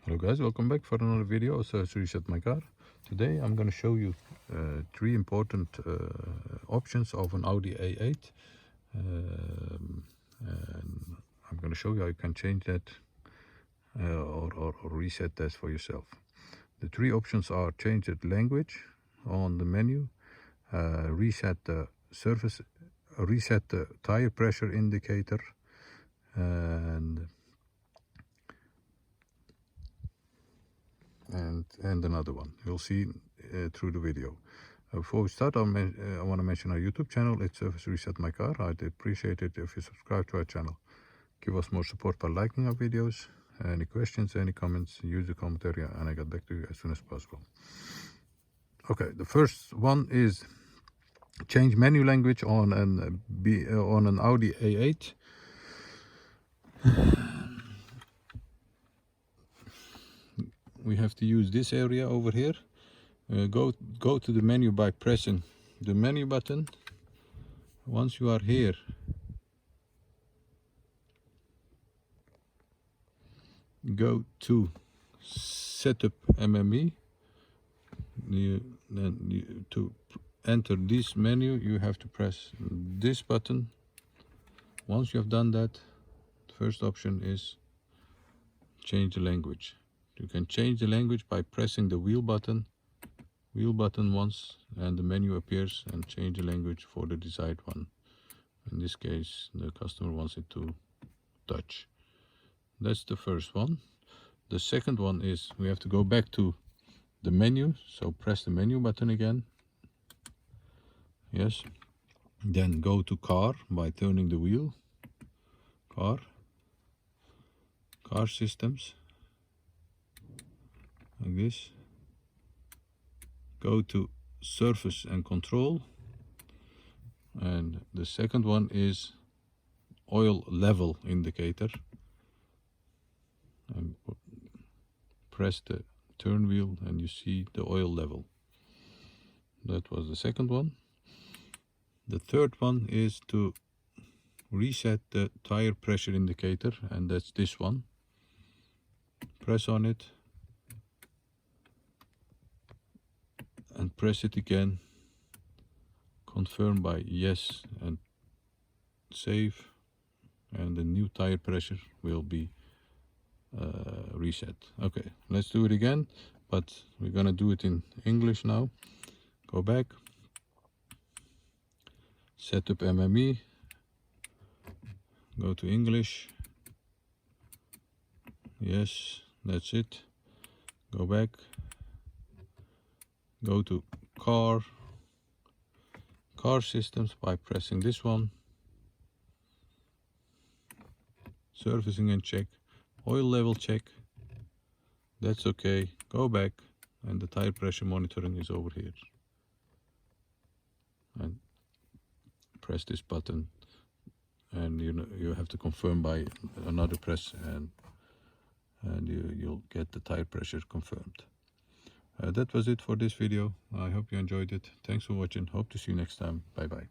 Hello guys, welcome back for another video. So to reset my car. Today I'm going to show you three important options of an Audi A8, and I'm going to show you how you can change that or reset that for yourself. The three options are: change the language on the menu, reset the surface, reset the tire pressure indicator, and another one. You'll see through the video. Before we start, I want to mention our YouTube channel. It's Service Reset My Car. I'd appreciate it if you subscribe to our channel. Give us more support by liking our videos. Any questions, any comments, use the comment area and I get back to you as soon as possible. Okay, the first one is change menu language on an Audi A8. We have to use this area over here. Go to the menu by pressing the menu button. Once you are here, go to setup MME. To enter this menu, you have to press this button. Once you have done that, the first option is change the language. You can change the language by pressing the wheel button once, and the menu appears, and change the language for the desired one. In this case, the customer wants it to Dutch. That's the first one. The second one is we have to go back to the menu, so press the menu button again. Yes. Then go to car by turning the wheel. Car systems, like this. Go to surface and control, and the second one is oil level indicator, and press the turn wheel and you see the oil level. That was the second one. The third one is to reset the tire pressure indicator, and that's this one. Press on it and press it again. Confirm by yes and save, and the new tire pressure will be reset. Okay, let's do it again, but we're gonna do it in English now. Go back, setup MME, go to English. Yes, that's it. Go back, go to car systems by pressing this one. Servicing and check, oil level check. That's okay. Go back, and the tire pressure monitoring is over here. And press this button, and you have to confirm by another press, and you'll get the tire pressure confirmed. That was it for this video. I hope you enjoyed it. Thanks for watching. Hope to see you next time. Bye bye.